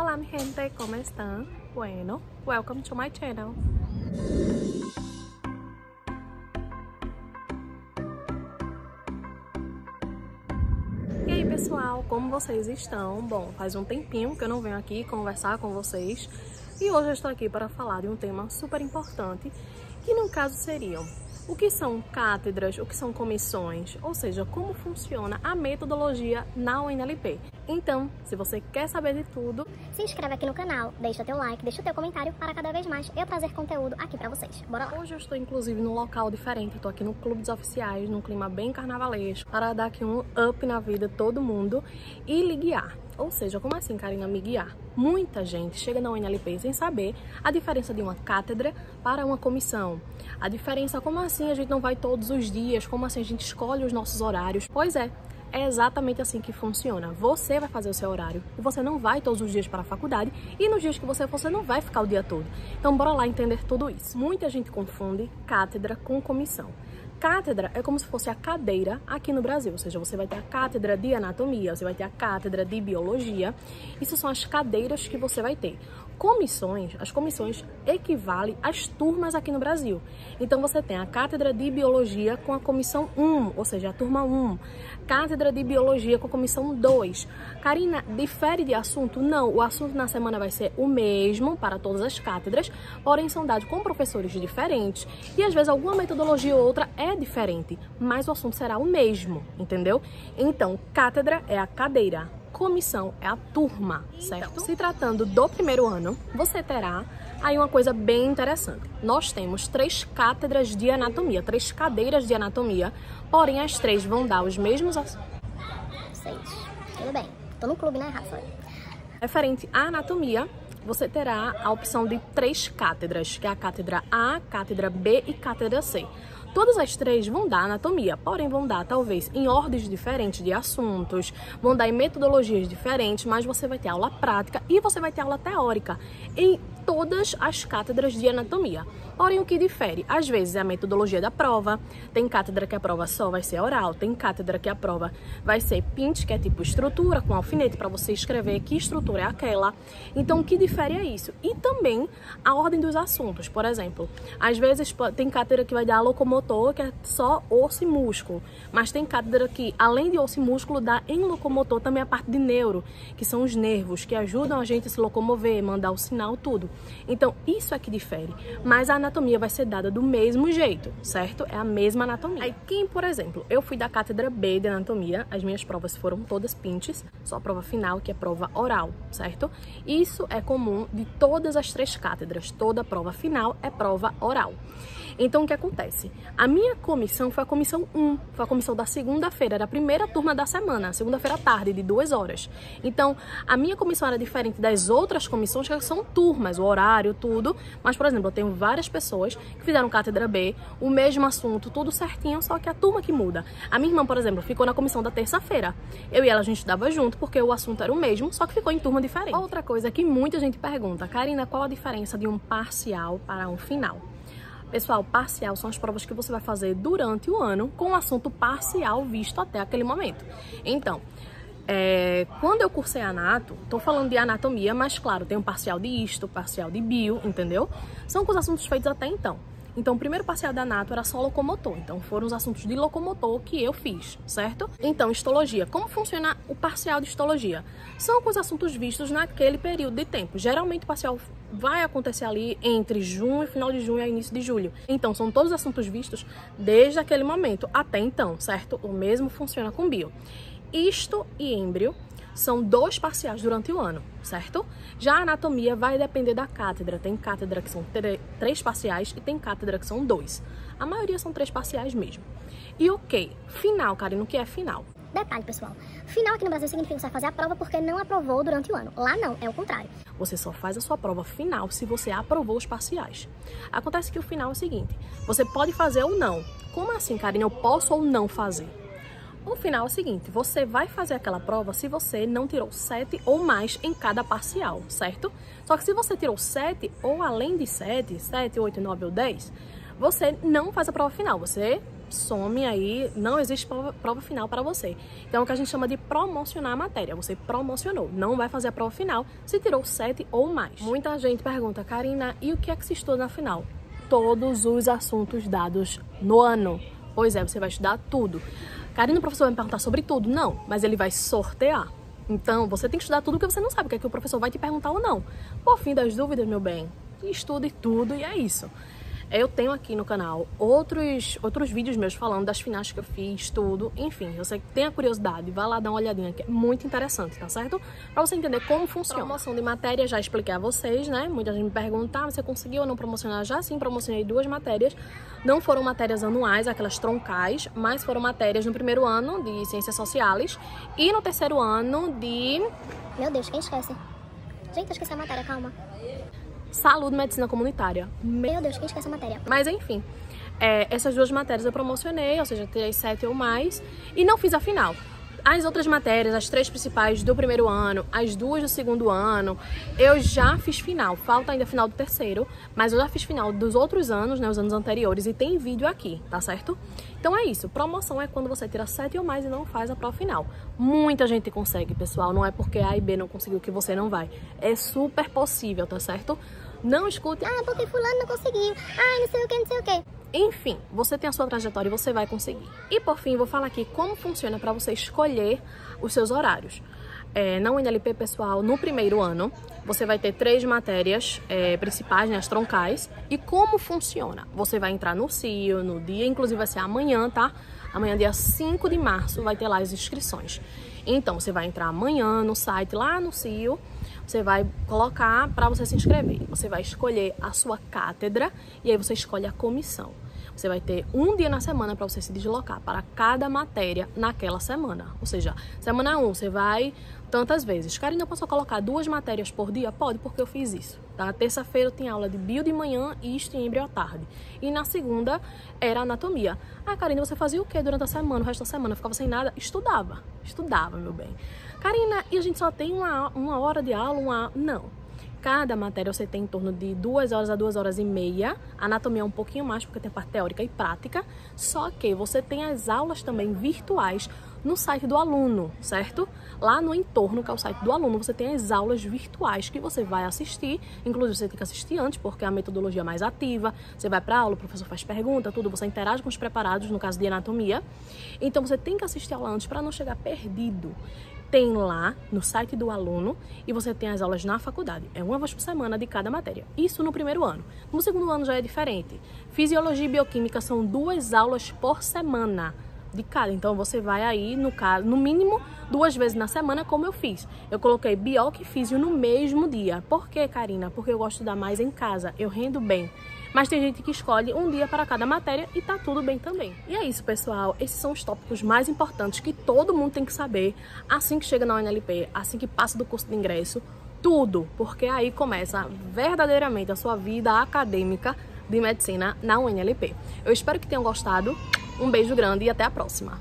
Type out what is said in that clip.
Olá mi gente, ¿cómo están? Bueno, welcome to my channel. E aí pessoal, como vocês estão? Bom, faz um tempinho que eu não venho aqui conversar com vocês e hoje eu estou aqui para falar de um tema super importante, que no caso seriam o que são cátedras, o que são comissões, ou seja, como funciona a metodologia na UNLP. Então, se você quer saber de tudo, se inscreve aqui no canal, deixa teu like, deixa teu comentário para cada vez mais eu trazer conteúdo aqui pra vocês. Bora lá! Hoje eu estou inclusive num local diferente, eu tô aqui no Clube dos Oficiais, num clima bem carnavalesco, para dar aqui um up na vida de todo mundo e lhe guiar. Ou seja, como assim, Karina, me guiar? Muita gente chega na UNLP sem saber a diferença de uma cátedra para uma comissão. A diferença, como assim a gente não vai todos os dias, como assim a gente escolhe os nossos horários? Pois é exatamente assim que funciona. Você vai fazer o seu horário e você não vai todos os dias para a faculdade e nos dias que você não vai ficar o dia todo. Então bora lá entender tudo isso. Muita gente confunde cátedra com comissão. Cátedra é como se fosse a cadeira aqui no Brasil, ou seja, você vai ter a cátedra de anatomia, você vai ter a cátedra de biologia, isso são as cadeiras que você vai ter. Comissões, as comissões equivalem às turmas aqui no Brasil. Então você tem a cátedra de biologia com a comissão 1, ou seja, a turma 1. Cátedra de biologia com a comissão 2. Karina, difere de assunto? Não, o assunto na semana vai ser o mesmo para todas as cátedras, porém são dados com professores diferentes e às vezes alguma metodologia ou outra é diferente, mas o assunto será o mesmo, entendeu? Então, cátedra é a cadeira. Comissão é a turma, certo? Então, se tratando do primeiro ano, você terá aí uma coisa bem interessante. Nós temos 3 cátedras de anatomia, 3 cadeiras de anatomia, porém as 3 vão dar os mesmos assuntos. 6. Tudo bem. Tô no clube, né, Rafa? Referente à anatomia, você terá a opção de 3 cátedras, que é a cátedra A, cátedra B e cátedra C. Todas as 3 vão dar anatomia, porém vão dar talvez em ordens diferentes de assuntos, vão dar em metodologias diferentes, mas você vai ter aula prática e você vai ter aula teórica em todas as cátedras de anatomia. Porém, o que difere? Às vezes é a metodologia da prova, tem cátedra que a prova só vai ser oral, tem cátedra que a prova vai ser PINT, que é tipo estrutura, com alfinete para você escrever que estrutura é aquela. Então, o que difere é isso. E também a ordem dos assuntos, por exemplo. Às vezes tem cátedra que vai dar locomotor, que é só osso e músculo, mas tem cátedra que, além de osso e músculo, dá em locomotor também a parte de neuro, que são os nervos, que ajudam a gente a se locomover, mandar o sinal, tudo. Então, isso é que difere. Mas a anatomia vai ser dada do mesmo jeito, certo? É a mesma anatomia. Aí, quem, por exemplo, eu fui da cátedra B de anatomia, as minhas provas foram todas PINTs, só a prova final, que é prova oral, certo? Isso é comum de todas as 3 cátedras. Toda prova final é prova oral. Então, o que acontece? A minha comissão foi a comissão 1, foi a comissão da segunda-feira, era a primeira turma da semana, segunda-feira à tarde, de 2 horas. Então, a minha comissão era diferente das outras comissões, que são turmas, o horário, tudo. Mas, por exemplo, eu tenho várias pessoas que fizeram cátedra B, o mesmo assunto, tudo certinho, só que a turma que muda. A minha irmã, por exemplo, ficou na comissão da terça-feira. Eu e ela, a gente estudava junto, porque o assunto era o mesmo, só que ficou em turma diferente. Outra coisa que muita gente pergunta, Karina, qual a diferença de um parcial para um final? Pessoal, parcial são as provas que você vai fazer durante o ano com o assunto parcial visto até aquele momento. Então, quando eu cursei anato, tô falando de anatomia, mas claro, tem um parcial de histo, parcial de bio, entendeu? São com os assuntos feitos até então. Então, o primeiro parcial da anato era só locomotor. Então, foram os assuntos de locomotor que eu fiz, certo? Então, histologia. Como funciona o parcial de histologia? São com os assuntos vistos naquele período de tempo. Geralmente, o parcial vai acontecer ali entre junho, final de junho e início de julho. Então, são todos os assuntos vistos desde aquele momento até então, certo? O mesmo funciona com bio. Histo e êmbrio são 2 parciais durante o ano, certo? Já a anatomia vai depender da cátedra. Tem cátedra que são 3 parciais e tem cátedra que são 2. A maioria são 3 parciais mesmo. E ok, final, Karina, o que é final? Detalhe, pessoal. Final aqui no Brasil significa que você vai fazer a prova porque não aprovou durante o ano. Lá não, é o contrário. Você só faz a sua prova final se você aprovou os parciais. Acontece que o final é o seguinte, você pode fazer ou não. Como assim, Karina, eu posso ou não fazer? O final é o seguinte, você vai fazer aquela prova se você não tirou 7 ou mais em cada parcial, certo? Só que se você tirou 7 ou além de 7, 8, 9 ou 10, você não faz a prova final, você some aí, não existe prova final para você. Então é o que a gente chama de promocionar a matéria. Você promocionou, não vai fazer a prova final se tirou 7 ou mais. Muita gente pergunta, Karina, e o que é que se estuda na final? Todos os assuntos dados no ano. Pois é, você vai estudar tudo. Karina, o professor vai me perguntar sobre tudo? Não, mas ele vai sortear. Então, você tem que estudar tudo porque você não sabe o que é que o professor vai te perguntar ou não. Por fim das dúvidas, meu bem, estude tudo e é isso. Eu tenho aqui no canal outros vídeos meus falando das finais que eu fiz, tudo. Enfim, você tem a curiosidade, vai lá dar uma olhadinha que é muito interessante, tá certo? Pra você entender como funciona. Promoção de matéria, já expliquei a vocês, né? Muita gente me pergunta, você conseguiu ou não promocionar? Já sim, promocionei 2 matérias. Não foram matérias anuais, aquelas troncais, mas foram matérias no primeiro ano de Ciências Sociais e no terceiro ano de... Meu Deus, quem esquece? Gente, eu esqueci a matéria, calma. Saúde e Medicina Comunitária. Meu Deus, quem esquece a matéria? Mas enfim, essas 2 matérias eu promocionei, ou seja, tirei 7 ou mais, e não fiz a final. As outras matérias, as 3 principais do primeiro ano, as 2 do segundo ano, eu já fiz final. Falta ainda final do terceiro, mas eu já fiz final dos outros anos, né, os anos anteriores, e tem vídeo aqui, tá certo? Então é isso, promoção é quando você tira 7 ou mais e não faz a prova final. Muita gente consegue, pessoal, não é porque A e B não conseguiu que você não vai. É super possível, tá certo? Não escute... Ah, porque fulano não conseguiu. Ah, não sei o que, não sei o que. Enfim, você tem a sua trajetória e você vai conseguir. E por fim, vou falar aqui como funciona para você escolher os seus horários. Na UNLP, pessoal, no primeiro ano, você vai ter 3 matérias principais, né, as troncais. E como funciona? Você vai entrar no CIO, no dia, inclusive vai ser amanhã, tá? Amanhã, dia 5 de março, vai ter lá as inscrições. Então, você vai entrar amanhã no site, lá no CIO, você vai colocar para você se inscrever. Você vai escolher a sua cátedra e aí você escolhe a comissão. Você vai ter um dia na semana para você se deslocar para cada matéria naquela semana. Ou seja, semana 1 você vai tantas vezes. Karina, eu posso colocar 2 matérias por dia? Pode, porque eu fiz isso. Tá? Terça-feira eu tinha aula de bio de manhã e histo e embrio à tarde. E na segunda era anatomia. Ah, Karina, você fazia o que durante a semana? O resto da semana ficava sem nada? Estudava. Estudava, meu bem. Karina, e a gente só tem uma hora de aula? Não. Cada matéria você tem em torno de 2 horas a 2 horas e meia. Anatomia é um pouquinho mais, porque tem a parte teórica e prática. Só que você tem as aulas também virtuais no site do aluno, certo? Lá no entorno, que é o site do aluno, você tem as aulas virtuais que você vai assistir. Inclusive, você tem que assistir antes, porque é a metodologia mais ativa. Você vai para aula, o professor faz pergunta, tudo. Você interage com os preparados, no caso de anatomia. Então, você tem que assistir a aula antes para não chegar perdido. Tem lá no site do aluno e você tem as aulas na faculdade. É 1 vez por semana de cada matéria. Isso no primeiro ano. No segundo ano já é diferente. Fisiologia e bioquímica são 2 aulas por semana de cada. Então você vai aí, no mínimo, 2 vezes na semana, como eu fiz. Eu coloquei bioc e físio no mesmo dia. Por quê, Karina? Porque eu gosto de estudar mais em casa. Eu rendo bem. Mas tem gente que escolhe um dia para cada matéria e tá tudo bem também. E é isso, pessoal. Esses são os tópicos mais importantes que todo mundo tem que saber assim que chega na UNLP, assim que passa do curso de ingresso, tudo. Porque aí começa verdadeiramente a sua vida acadêmica de medicina na UNLP. Eu espero que tenham gostado. Um beijo grande e até a próxima.